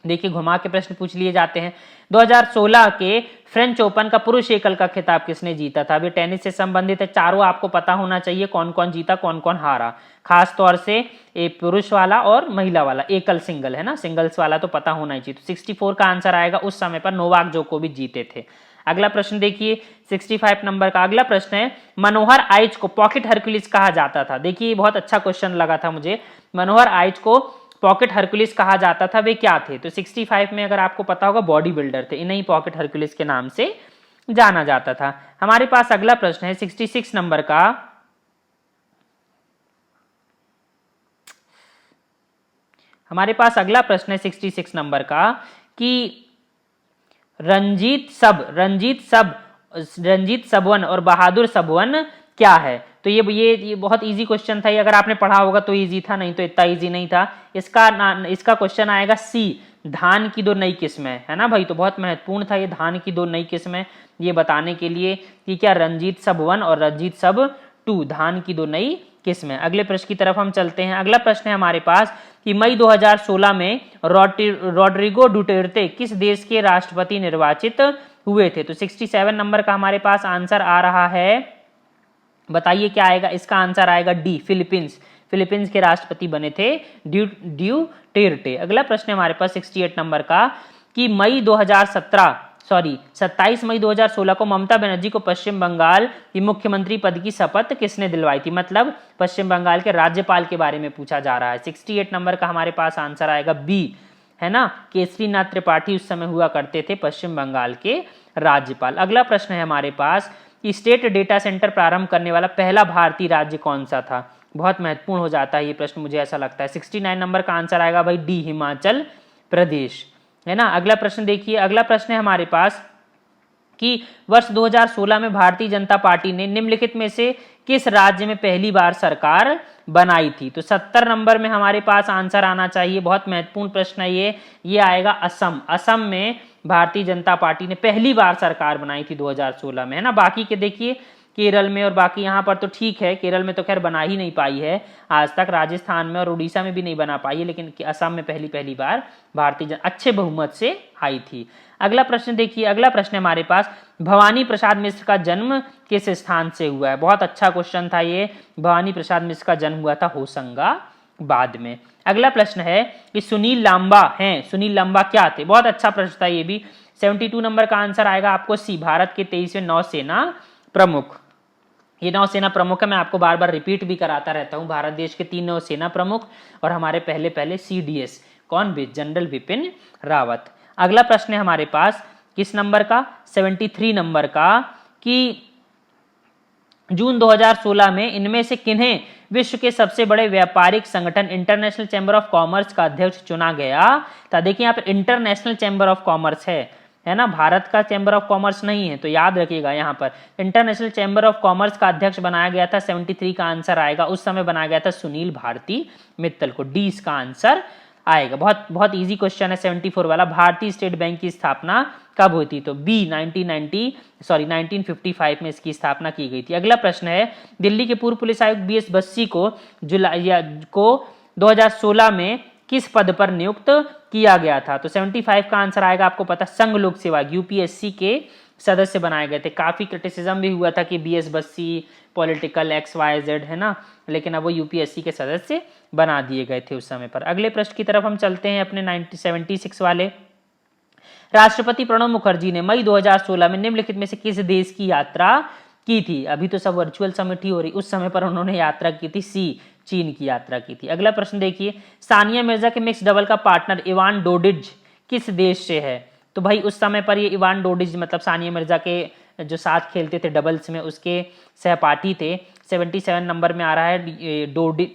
देखिए घुमा के प्रश्न पूछ लिए जाते हैं। 2016 के फ्रेंच ओपन का पुरुष एकल का खिताब किसने जीता था? अभी टेनिस से संबंधित है, चारों आपको पता होना चाहिए कौन कौन जीता कौन कौन हारा, खास तौर से एक पुरुष वाला और महिला वाला एकल सिंगल है ना, सिंगल्स वाला तो पता होना ही चाहिए। तो 64 का आंसर आएगा, उस समय पर नोवाक जोकोविच जीते थे। अगला प्रश्न देखिए 65 नंबर का अगला प्रश्न है, मनोहर आइच को पॉकेट हरकुलिस कहा जाता था। देखिए बहुत अच्छा क्वेश्चन लगा था मुझे, मनोहर आइच को पॉकेट हरकुलिस कहा जाता था, वे क्या थे? तो 65 में अगर आपको पता होगा बॉडी बिल्डर थे, इन्हें पॉकेट हरकुलिस के नाम से जाना जाता था। हमारे पास अगला प्रश्न है 66 नंबर का, हमारे पास अगला प्रश्न है 66 नंबर का कि रंजीत सबवन और बहादुर सबवन क्या है? तो ये बहुत इजी क्वेश्चन था, ये अगर आपने पढ़ा होगा तो इजी था, नहीं तो इतना इजी नहीं था। इसका क्वेश्चन आएगा सी, धान की दो नई किस्में, है ना भाई, तो बहुत महत्वपूर्ण था ये धान की दो नई किस्में, ये बताने के लिए कि क्या रंजीत सब 1 और रंजीत सब 2 धान की दो नई किस्में। अगले प्रश्न की तरफ हम चलते हैं। अगला प्रश्न है हमारे पास कि मई 2016 में रोड्रिगो डुटेर्टे किस देश के राष्ट्रपति निर्वाचित हुए थे? तो 67 नंबर का हमारे पास आंसर आ रहा है, बताइए क्या आएगा? इसका आंसर आएगा डी, फिलीपींस के राष्ट्रपति बने थे ड्यूटेर्टे। अगला प्रश्न है हमारे पास 68 नंबर का कि 27 मई 2016 को ममता बनर्जी को पश्चिम बंगाल की मुख्यमंत्री पद की शपथ किसने दिलवाई थी? मतलब पश्चिम बंगाल के राज्यपाल के बारे में पूछा जा रहा है। 68 नंबर का हमारे पास आंसर आएगा बी, है ना, केसरीनाथ त्रिपाठी उस समय हुआ करते थे पश्चिम बंगाल के राज्यपाल। अगला प्रश्न है हमारे पास कि स्टेट डेटा सेंटर प्रारंभ करने वाला पहला भारतीय राज्य कौन सा था? बहुत महत्वपूर्ण हो जाता है ये प्रश्न, मुझे ऐसा लगता है। 69 नंबर का आंसर आएगा भाई डी, हिमाचल प्रदेश, है ना। अगला प्रश्न देखिए, अगला प्रश्न है हमारे पास कि वर्ष 2016 में भारतीय जनता पार्टी ने निम्नलिखित में से किस राज्य में पहली बार सरकार बनाई थी? तो 70 नंबर में हमारे पास आंसर आना चाहिए, बहुत महत्वपूर्ण प्रश्न है ये आएगा असम। असम में भारतीय जनता पार्टी ने पहली बार सरकार बनाई थी 2016 में, है ना। बाकी के देखिए केरल में और बाकी यहाँ पर तो ठीक है, केरल में तो खैर बना ही नहीं पाई है आज तक, राजस्थान में और उड़ीसा में भी नहीं बना पाई है, लेकिन असम में पहली बार अच्छे बहुमत से आई थी। अगला प्रश्न देखिए, अगला प्रश्न है हमारे पास, भवानी प्रसाद मिश्र का जन्म किस स्थान से हुआ है? बहुत अच्छा क्वेश्चन था ये, भवानी प्रसाद मिश्र का जन्म हुआ था होशंगाबाद में। अगला प्रश्न है कि सुनील लांबा क्या थे? बहुत अच्छा प्रश्न था ये भी। 72 नंबर का आंसर आएगा आपको सी, भारत के 23वें नौसेना प्रमुख। ये नौसेना प्रमुख है, मैं आपको बार बार रिपीट भी कराता रहता हूं, भारत देश के 3 नौसेना प्रमुख और हमारे पहले CDS कौन भी, जनरल बिपिन रावत। अगला प्रश्न है हमारे पास किस नंबर का? 73 नंबर का कि जून 2016 में इनमें से किन्हें विश्व के सबसे बड़े व्यापारिक संगठन इंटरनेशनल चैम्बर ऑफ कॉमर्स का अध्यक्ष चुना गया? तो देखिए यहाँ पर इंटरनेशनल चैम्बर ऑफ कॉमर्स है ना, भारत का चैम्बर ऑफ कॉमर्स नहीं है, तो याद रखिएगा यहाँ पर इंटरनेशनल चैम्बर ऑफ कॉमर्स का अध्यक्ष बनाया गया था। 73 का आंसर आएगा, उस समय बनाया गया था सुनील भारती मित्तल को, डी इसका आंसर आएगा। बहुत इजी क्वेश्चन है 74 वाला। भारतीय स्टेट बैंक की स्थापना कब हुई थी? तो बी 1955 में इसकी स्थापना की गई थी। अगला प्रश्न है, दिल्ली के पूर्व पुलिस आयुक्त BS बस्सी को 2016 में किस पद पर नियुक्त किया गया था? तो 75 का आंसर आएगा, आपको पता, संघ लोक सेवा UPSC के सदस्य बनाए गए थे। काफी क्रिटिसिज्म भी हुआ था कि BS बस्सी पॉलिटिकल XYZ, है ना, लेकिन अब वो UPSC के सदस्य बना दिए गए थे उस समय पर। अगले प्रश्न की तरफ हम चलते हैं अपने 76 वाले। राष्ट्रपति प्रणब मुखर्जी ने मई 2016 में निम्नलिखित में से किस देश की यात्रा की थी? अभी तो सब वर्चुअल समिट ही हो रही, उस समय पर उन्होंने यात्रा की थी सी, चीन की यात्रा की थी। अगला प्रश्न देखिए, सानिया मिर्जा के मिक्स डबल का पार्टनर इवान डोडिज किस देश से है? तो भाई उस समय पर ये इवान डोडिज मतलब सानिया मिर्जा के जो साथ खेलते थे डबल्स में, उसके सहपाठी थे। 77 नंबर में आ रहा है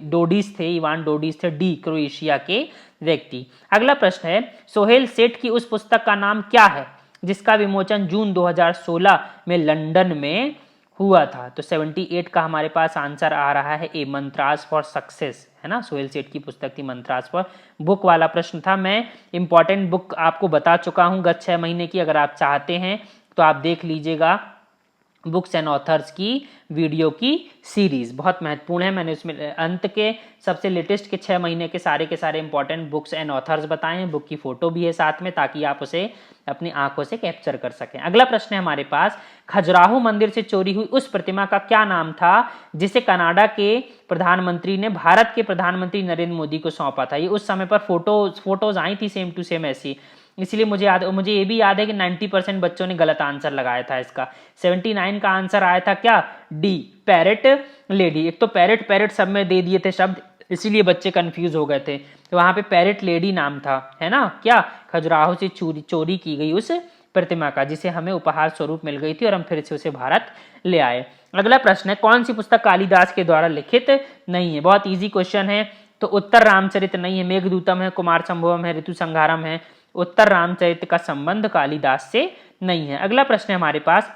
डोडिस थे, इवान डोडिस थे, डी क्रोएशिया के व्यक्ति। अगला प्रश्न है, सोहेल सेठ की उस पुस्तक का नाम क्या है जिसका विमोचन जून 2016 में लंदन में हुआ था? तो 78 का हमारे पास आंसर आ रहा है ए, मंत्रास फॉर सक्सेस, है ना, सोहेल सेठ की पुस्तक थी मंत्रास फॉर। बुक वाला प्रश्न था, मैं इंपॉर्टेंट बुक आपको बता चुका हूं गत 6 महीने की, अगर आप चाहते हैं तो आप देख लीजिएगा बुक्स एंड ऑथर्स की वीडियो की सीरीज बहुत महत्वपूर्ण है। मैंने उसमें अंत के सबसे लेटेस्ट के 6 महीने के सारे इंपॉर्टेंट बुक्स एंड ऑथर्स बताए हैं। बुक की फोटो भी है साथ में, ताकि आप उसे अपनी आंखों से कैप्चर कर सकें। अगला प्रश्न है हमारे पास, खजुराहो मंदिर से चोरी हुई उस प्रतिमा का क्या नाम था जिसे कनाडा के प्रधानमंत्री ने भारत के प्रधानमंत्री नरेंद्र मोदी को सौंपा था? ये उस समय पर फोटोज आई थी सेम टू सेम ऐसी, इसलिए मुझे ये भी याद है कि 90% बच्चों ने गलत आंसर लगाया था इसका। 79 का आंसर आया था क्या? D, parrot lady. एक तो पैरेट पैरेट सब में दे दिए थे शब्द, इसीलिए बच्चे कंफ्यूज हो गए थे। तो वहां पे पैरेट लेडी नाम था, है ना? क्या? खजुराहो से चोरी की गई उस प्रतिमा का, जिसे हमें उपहार स्वरूप मिल गई थी और हम फिर से उसे भारत ले आए। अगला प्रश्न है, कौन सी पुस्तक कालिदास के द्वारा लिखित नहीं है? बहुत इजी क्वेश्चन है। तो उत्तर रामचरित नहीं है, मेघदूतम है, कुमार संभवम है, ऋतु संहारम है। उत्तर रामचरित का संबंध कालिदास से नहीं है। अगला प्रश्न है हमारे पास,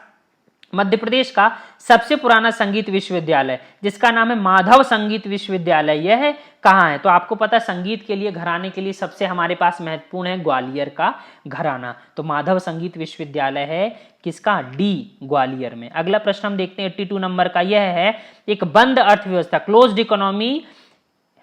मध्य प्रदेश का सबसे पुराना संगीत विश्वविद्यालय जिसका नाम है माधव संगीत विश्वविद्यालय, यह है कहाँ है? तो आपको पता है संगीत के लिए, घराने के लिए सबसे हमारे पास महत्वपूर्ण है ग्वालियर का घराना। तो माधव संगीत विश्वविद्यालय है किसका? डी, ग्वालियर में। अगला प्रश्न हम देखते हैं 82 नंबर का, यह है एक बंद अर्थव्यवस्था, क्लोज्ड इकोनॉमी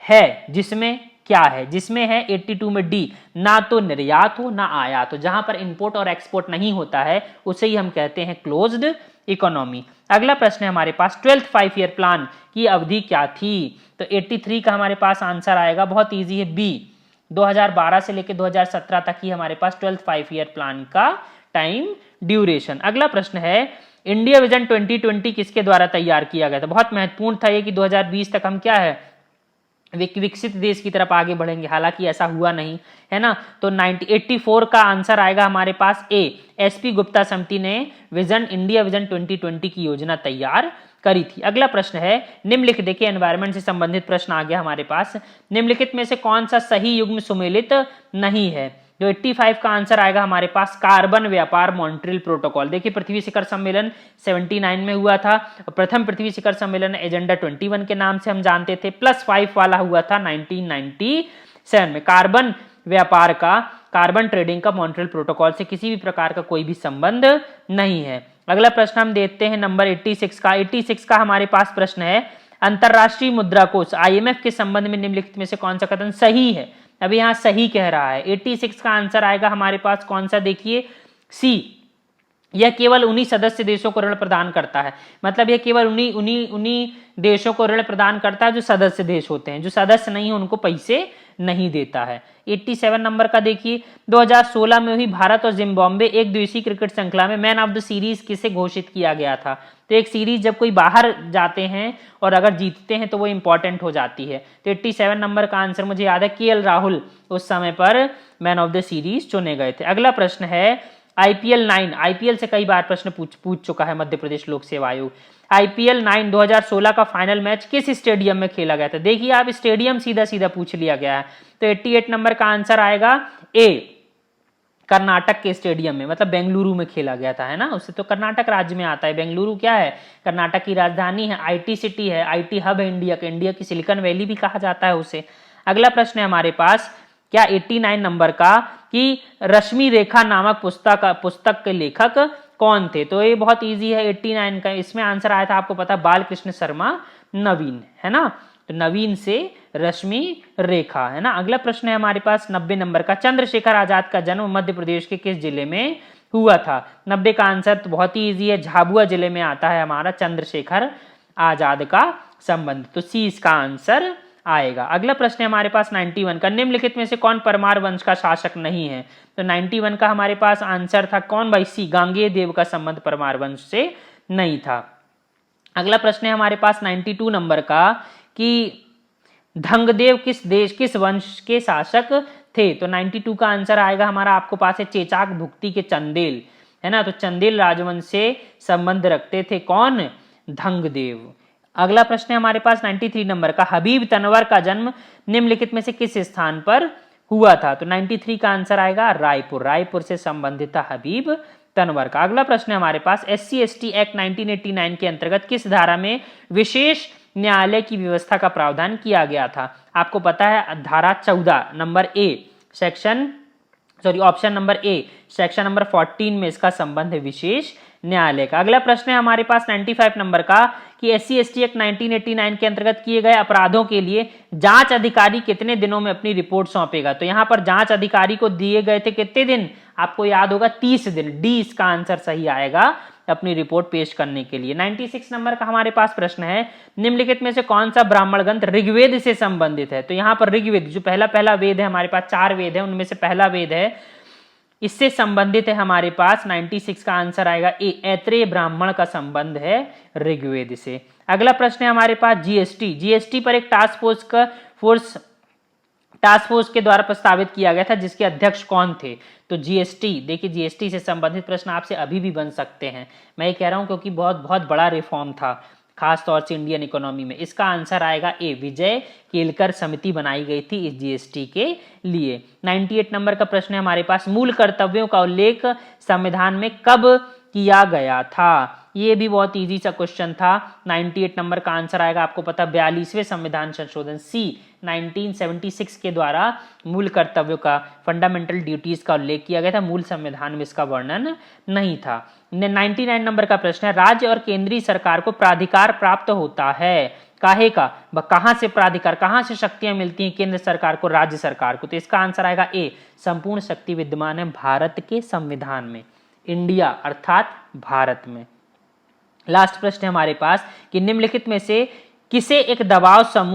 है जिसमें क्या है? जिसमें है 82 में डी, ना तो निर्यात हो ना आयात हो। जहां पर इंपोर्ट और एक्सपोर्ट नहीं होता है उसे ही हम कहते हैं क्लोज्ड इकोनॉमी। अगला प्रश्न है हमारे पास, 12th 5 ईयर प्लान की अवधि क्या थी? तो 83 का हमारे पास आंसर आएगा, बहुत इजी है, बी। 2012 से लेकर 2017 तक ही हमारे पास 12th 5 ईयर प्लान का टाइम ड्यूरेशन। अगला प्रश्न है, इंडिया विजन 2020 किसके द्वारा तैयार किया गया था? बहुत महत्वपूर्ण था ये कि 2020 तक हम क्या है, विकसित देश की तरफ आगे बढ़ेंगे, हालांकि ऐसा हुआ नहीं, है ना? तो 84 का आंसर आएगा हमारे पास ए। एसपी गुप्ता समिति ने इंडिया विजन 2020 की योजना तैयार करी थी। अगला प्रश्न है, निम्नलिखित, देखिए एनवायरमेंट से संबंधित प्रश्न आ गया हमारे पास, निम्नलिखित में से कौन सा सही युग्म सुमेलित नहीं है? जो 85 का आंसर आएगा हमारे पास, कार्बन व्यापार मॉन्ट्रियल प्रोटोकॉल। देखिए पृथ्वी शिखर सम्मेलन 79 में हुआ था, प्रथम पृथ्वी शिखर सम्मेलन एजेंडा 21 के नाम से हम जानते थे, +5 वाला हुआ था 1997 में। कार्बन व्यापार का, कार्बन ट्रेडिंग का मॉन्ट्रियल प्रोटोकॉल से किसी भी प्रकार का कोई भी संबंध नहीं है। अगला प्रश्न हम देखते हैं नंबर 86 का। 86 का हमारे पास प्रश्न है, अंतरराष्ट्रीय मुद्रा कोष IMF के संबंध में निम्नलिखित में से कौन सा कथन सही है? अभी यहां सही कह रहा है। 86 का आंसर आएगा हमारे पास कौन सा? देखिए सी, यह केवल उन्हीं सदस्य देशों को ऋण प्रदान करता है। मतलब यह केवल उन्हीं देशों को ऋण प्रदान करता है जो सदस्य देश होते हैं, जो सदस्य नहीं है उनको पैसे नहीं देता है। 87 नंबर का देखिए, 2016 में हुई भारत और जिम्बाब्वे एक दिवसीय क्रिकेट श्रृंखला में मैन ऑफ द सीरीज किसे घोषित किया गया था? तो एक सीरीज जब कोई बाहर जाते हैं और अगर जीतते हैं तो वो इंपॉर्टेंट हो जाती है। तो 87 नंबर का आंसर मुझे याद है, KL राहुल उस समय पर मैन ऑफ द सीरीज चुने गए थे। अगला प्रश्न है, IPL 9, IPL से कई बार प्रश्न पूछ चुका है मध्य प्रदेश लोक सेवा आयोग। IPL 9 2016 का फाइनल मैच किस स्टेडियम में खेला गया था? देखिए आप स्टेडियम सीधा सीधा पूछ लिया गया है। तो 88 नंबर का आंसर आएगा ए, कर्नाटक के स्टेडियम में, मतलब बेंगलुरु में खेला गया था, है ना? उससे तो कर्नाटक राज्य में आता है। बेंगलुरु क्या है? कर्नाटक की राजधानी है, IT सिटी है, IT हब है इंडिया का, इंडिया की सिलिकॉन वैली भी कहा जाता है उसे। अगला प्रश्न है हमारे पास क्या 89 नंबर का, कि रश्मि रेखा नामक पुस्तक के लेखक कौन थे? तो ये बहुत इजी है 89 का, इसमें आंसर आया था आपको पता, बालकृष्ण शर्मा नवीन, है ना? तो नवीन से रश्मि रेखा, है ना? अगला प्रश्न है हमारे पास 90 नंबर का, चंद्रशेखर आजाद का जन्म मध्य प्रदेश के किस जिले में हुआ था? 90 का आंसर तो बहुत ही इजी है, झाबुआ जिले में आता है हमारा चंद्रशेखर आजाद का संबंध। तो सी इसका आंसर आएगा। अगला प्रश्न है हमारे पास 91 का, निम्नलिखित में से कौन परमार वंश का शासक नहीं है? तो 91 का हमारे पास आंसर था कौन भाई? सी, गांगेय देव का संबंध परमार वंश से नहीं था। अगला प्रश्न है हमारे पास 92 नंबर का, कि धंगदेव किस वंश के शासक थे? तो 92 का आंसर आएगा हमारा, आपको पास है चेचाक भुक्ति के चंदेल, है ना? तो चंदेल राजवंश से संबंध रखते थे कौन? धंगदेव। अगला प्रश्न है हमारे पास 93 नंबर का, हबीब तनवर का जन्म निम्नलिखित में से किस स्थान पर हुआ था? तो 93 का आंसर आएगा रायपुर, रायपुर से संबंधित था हबीब तनवर का। अगला प्रश्न है हमारे पास, SC/ST एक्ट 1989 के अंतर्गत किस धारा में विशेष न्यायालय की व्यवस्था का प्रावधान किया गया था? आपको पता है धारा 14 number A, option number A, section number 14 में इसका संबंध है विशेष न्यायालय का। अगला प्रश्न है हमारे पास 95 नंबर का कि SC ST एक्ट 1989 के अंतर्गत किए गए अपराधों के लिए जांच अधिकारी कितने दिनों में अपनी रिपोर्ट सौंपेगा। तो यहां पर जांच अधिकारी को दिए गए थे कितने दिन, आपको याद होगा 30 दिन। डी इसका आंसर सही आएगा अपनी रिपोर्ट पेश करने के लिए। 96 नंबर का हमारे पास प्रश्न है, निम्नलिखित में से कौन सा ब्राह्मण ग्रंथ ऋग्वेद से संबंधित है। तो यहां पर ऋग्वेद जो पहला वेद है, हमारे पास 4 वेद है, उनमें से पहला वेद है, इससे संबंधित है हमारे पास। 96 का आंसर आएगा ए, ऐत्रेय ब्राह्मण का संबंध है ऋग्वेद से। अगला प्रश्न है हमारे पास जीएसटी पर एक टास्क फोर्स के द्वारा प्रस्तावित किया गया था, जिसके अध्यक्ष कौन थे। तो जीएसटी, देखिए जीएसटी से संबंधित प्रश्न आपसे अभी भी बन सकते हैं, मैं ये कह रहा हूं क्योंकि बहुत बहुत बड़ा रिफॉर्म था खास तौर से इंडियन इकोनॉमी में। इसका आंसर आएगा ए, विजय केलकर समिति बनाई गई थी इस जीएसटी के लिए। 98 नंबर का प्रश्न है हमारे पास, मूल कर्तव्यों का उल्लेख संविधान में कब किया गया था। ये भी बहुत इजी सा क्वेश्चन था। 98 नंबर का आंसर आएगा, आपको पता 42वें संविधान संशोधन सी 1976 के द्वारा मूल कर्तव्यों का, फंडामेंटल ड्यूटीज का उल्लेख किया गया था। मूल संविधान में इसका वर्णन नहीं था। 99 नंबर का प्रश्न है, राज्य और केंद्रीय सरकार को प्राधिकार प्राप्त होता है काहे का, कहां से प्राधिकार, कहां से शक्तियां मिलती हैं केंद्र सरकार को, राज्य सरकार को। तो इसका आंसर आएगा ए, संपूर्ण शक्ति विद्यमान है भारत के संविधान में, इंडिया अर्थात भारत में। लास्ट प्रश्न है हमारे पास कि निम्नलिखित में से किसे एक दबाव समूह